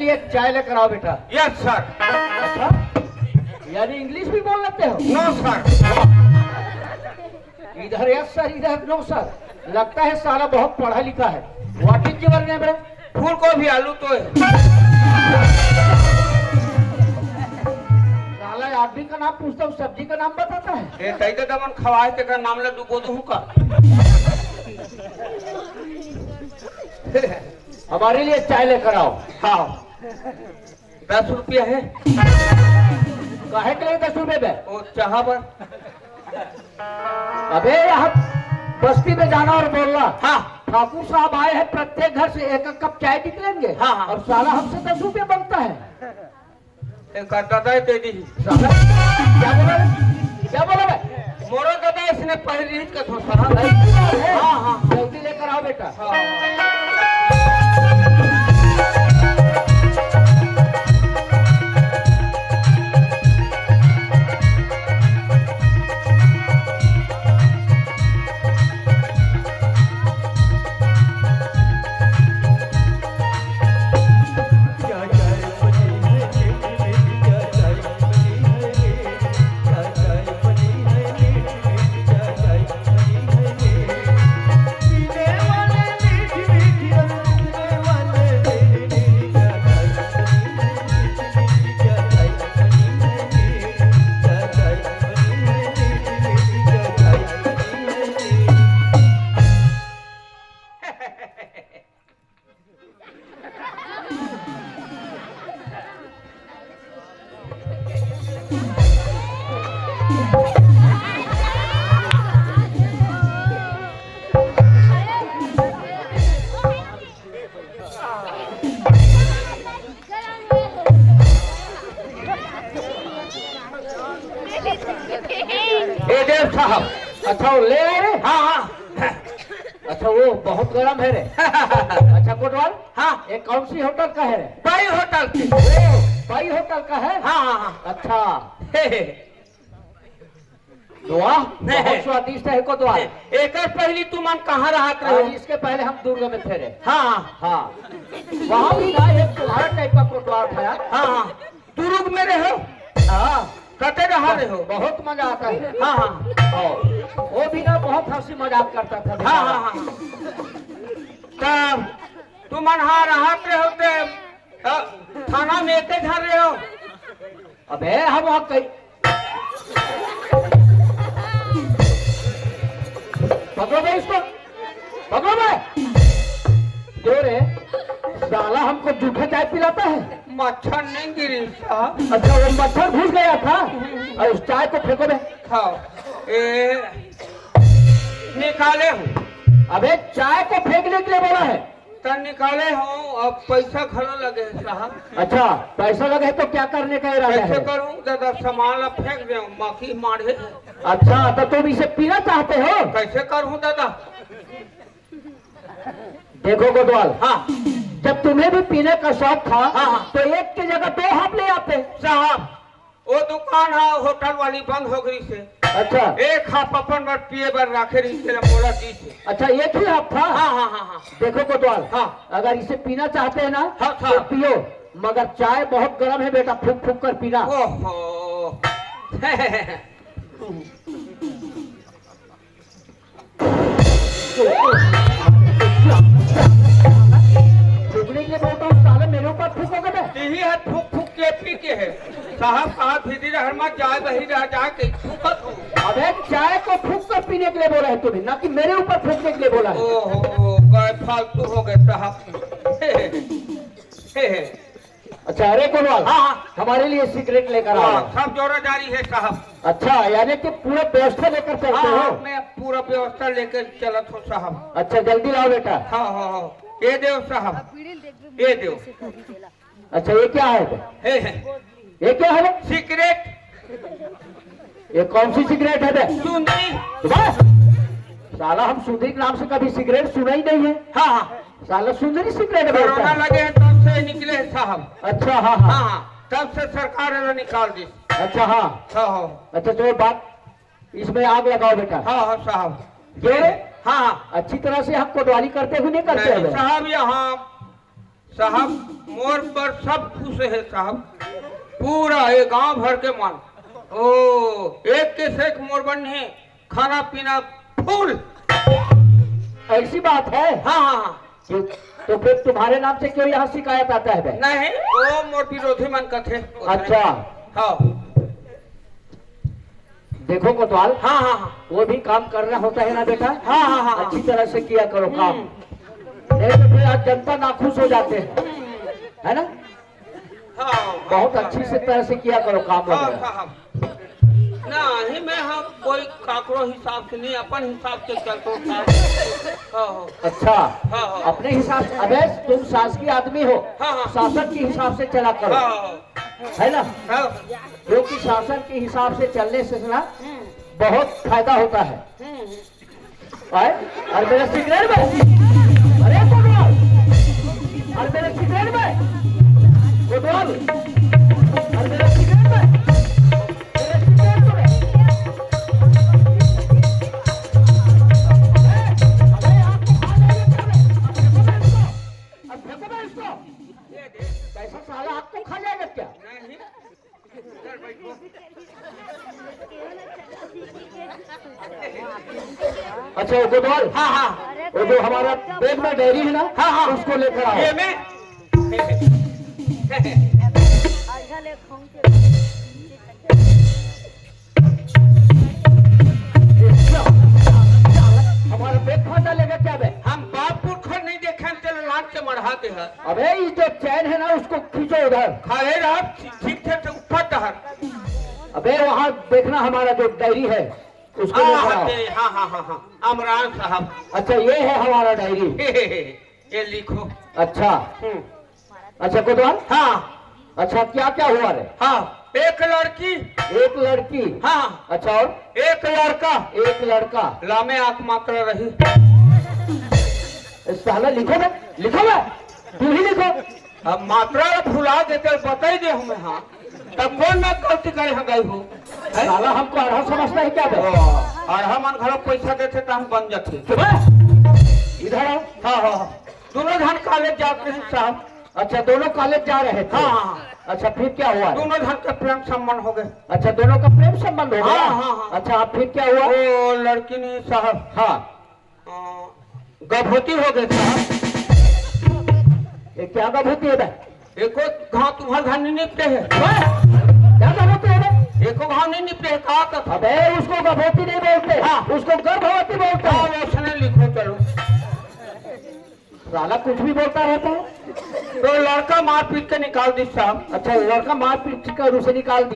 एक चाय लेकर आओ बेटा। Yes sir. अच्छा, यानी इंग्लिश भी बोल लेते हो? No sir. इधर यस सर, इधर नो सर। लगता है साला बहुत पढ़ा लिखा है। What is your name? फूल को भी आलू तो है। साला आदमी का नाम पूछता हूँ, सब्जी का नाम बताता है। ए तई तो दमन खवाए ते का नाम ले डुबो दू का। हमारे लिए चाय लेकर आओ। हाँ 10 रुपया है। काहे के लिए 10 रुपए में? ओ चाह पर। अबे यहाँ बस्ती में जाना और बोलना, हाँ ठाकुर साहब आए हैं, प्रत्येक घर से एक कप चाय निकलेंगे। हाँ, हाँ। और साला हमसे 10 रुपये बनता है। एक दादा दे दी। साला क्या बोला? क्या बोला भाई? मोरो दादा इसने पहली रीत का थो साहब। हाँ हाँ, जल्दी लेकर आओ बेटा। हाँ। ए देव साहब। अच्छा वो ले आए रे? हाँ हाँ। अच्छा वो बहुत गर्म है रे। अच्छा कोटवाल, हाँ ये कौन सी होटल का है रे? भाई होटल की। भाई होटल का है? हाँ हाँ हाँ। अच्छा, हे, हे। दुआ बहुत स्वादिष्ट है कोतवाल। एक पहली तुम हम कहाँ रहते और रहो? इसके पहले हम दुर्ग में थे रे। हाँ हाँ, वहाँ भी ना एक तुम्हारा टाइप का कोतवाल था यार। हाँ हाँ। दुर्ग में रहो? हाँ, कते रहा रहो? बहुत मजा आता है। हाँ हाँ और वो भी ना बहुत हंसी मजाक करता था। हाँ हाँ हाँ। तब तुम यहाँ रहते रहो तो थाना में एक घर रहो? अबे हम वहाँ कई पकड़ो भाई इसको, पकड़ो भाई। जो रे साला हमको जूठा चाय पिलाता है। मच्छर नहीं गिरी साहब। अच्छा वो मच्छर घुस गया था और उस चाय को फेंको बे। खाओ। ए निकाले हूँ। अबे चाय को फेंकने के लिए बोला है। तो निकाले हूँ, अब पैसा खड़ा लगे है साहब। अच्छा पैसा लगे तो क्या करने का इरादा कैसे है? करूँ दादा? सामान अब फेंक दे, माखी मारे। अच्छा तो तुम इसे पीना चाहते हो? कैसे करूँ दादा? देखो गोदवाल, हाँ जब तुम्हें भी पीने का शौक था हाँ। तो एक की जगह 2 हाथ ले आते। साहब वो दुकान है होटल वाली बंद हो गई से। अच्छा एक हाथ अपन बार पिए बार राखे रही से मोड़ा दी से। अच्छा, एक ही हाथ था। हाँ हाँ हाँ हाँ। देखो कोतवाल, हाँ। अगर इसे पीना चाहते हैं ना हाँ, तो हाँ। पियो, मगर चाय बहुत गर्म है बेटा, फूक फूक कर पीना। ओहो। फूकने के लिए बोलता हूँ, साले मेरे ऊपर फूकोगे बे? यही है फूक फूक के पी के है साहब। कहा भीतर हर मत जाए बही रह जाके फूकत हूँ। अबे चाय को फूक कर पीने के लिए बोला है तुम्हें, ना कि मेरे ऊपर फूकने के लिए बोला है। ओहो गए फालतू हो गए साहब। अच्छा अरे कोतवाल, हाँ हाँ। हमारे लिए सिगरेट लेकर आओ। सब जोड़ा जारी है साहब। अच्छा यानी कि पूरा व्यवस्था लेकर चलते हाँ हो? मैं पूरा व्यवस्था लेकर चलत हूँ साहब। अच्छा जल्दी लाओ बेटा। हाँ हाँ हाँ। ये देव साहब, ये देव। अच्छा ये क्या है बे? हे ये क्या है बे? सिगरेट। ये कौन सी सिगरेट है बे? सुंदरी। बस साला हम सुंदरी के नाम से कभी सिगरेट सुना ही नहीं है। हाँ हाँ। साला सुंदरी सिगरेट कोरोना बेचता है। लगे हैं तब से निकले हैं साहब। अच्छा हाँ हाँ हाँ। हाँ तब से सरकार ने निकाल दी। अच्छा हाँ। हाँ हाँ अच्छा तो बात, इसमें आग लगाओ बेटा। हाँ हाँ साहब। ये हाँ हाँ। अच्छी तरह से हम कोतवाली करते हुए नहीं करते नहीं हैं। साहब यहाँ साहब मोर पर सब खुश है साहब, पूरा ये गांव भर के मन। ओ एक के से एक मोर बन है, खाना पीना फूल। ऐसी बात है? हाँ हाँ हाँ। तो फिर तुम्हारे नाम से क्यों यहाँ शिकायत आता है बे? नहीं वो मोर विरोधी मन का थे। अच्छा हाँ देखो कोतवाल, हाँ हाँ हाँ वो भी काम करना होता है ना बेटा। हाँ हाँ हाँ अच्छी तरह से किया करो काम, नहीं तो फिर आज जनता नाखुश हो जाते हैं, है ना। हाँ बहुत अच्छी से तरह से किया करो काम हाँ वगैरह। साहब नहीं मैं हम कोई काकरो हिसाब से नहीं, अपन हिसाब से चलते साहब। हाँ अच्छा हाँ हाँ। अपने हिसाब से। अबे तुम शासकीय आदमी हो, हाँ, हाँ। शासन के हिसाब से चला करो, हाँ है ना। हाँ क्योंकि शासन के हिसाब से चलने से ना बहुत फायदा होता है। आए? और मेरा सिगरेट में, अरे कोतवाल, और मेरा सिगरेट में, कोतवाल, और मेरा सिगरेट में, मेरा सिगरेट में। अबे आपको खा जाएगा क्या बे? अब फेंको बे इसको। कैसा साला आपको खा जाएगा क्या? नहीं इधर बैठो। अच्छा वो कोतवाल, हाँ हाँ वो जो हमारा बैग में डायरी है ना, हाँ, हाँ। उसको लेकर आओ। ये में हमारा बैग फाटा लेगा क्या बे? हम बाप पुरखर नहीं देखे चलो लाट से मढ़ाते हैं। अबे ये जो चैन है ना उसको खींचो उधर। खड़े रह ठीक थे तो ऊपर दहर। अबे वहाँ देखना हमारा जो डायरी है उसको लेकर आओ। हाँ हाँ हाँ हाँ अमरान साहब। अच्छा ये है हमारा डायरी। ये लिखो। अच्छा अच्छा कोतवाल, हाँ अच्छा क्या क्या हुआ रे? हाँ एक लड़की। एक लड़की। हाँ अच्छा और एक लड़का। एक लड़का। लामे आंख मात्र रही। साला लिखो बे, लिखो बे, तू ही लिखो। अब मात्रा भुला देते बताई दे हमें। हाँ तब कौन मैं गलती करे हम गई हूँ। साला हमको अरहा समझता है क्या बे? और हम घर पैसा देते तो हम बन जाते। चुप है। इधर आओ। हाँ हाँ हाँ दोनों धन कॉलेज जाते हैं साहब। अच्छा दोनों कॉलेज जा रहे थे। हाँ हाँ अच्छा फिर क्या हुआ? दोनों धन का प्रेम संबंध हो गए। अच्छा दोनों का प्रेम संबंध हो गया। हाँ, हाँ, हाँ। अच्छा अब फिर क्या हुआ? वो लड़की ने साहब हाँ गर्भवती हो गए साहब। ये क्या गभूती है बे? एको घाव तुम्हारे घर नहीं निपटे है। क्या गभूती है बे? एको घाव नहीं निपटे है कहा तक। अबे उसको गभूती नहीं बोलते, हाँ। उसको गर्भवती बोलते हाँ हैं। उसने लिखो चलो। साला कुछ भी बोलता रहता है। तो लड़का मार पीट के निकाल दी साहब। अच्छा लड़का मार पीट कर उसे निकाल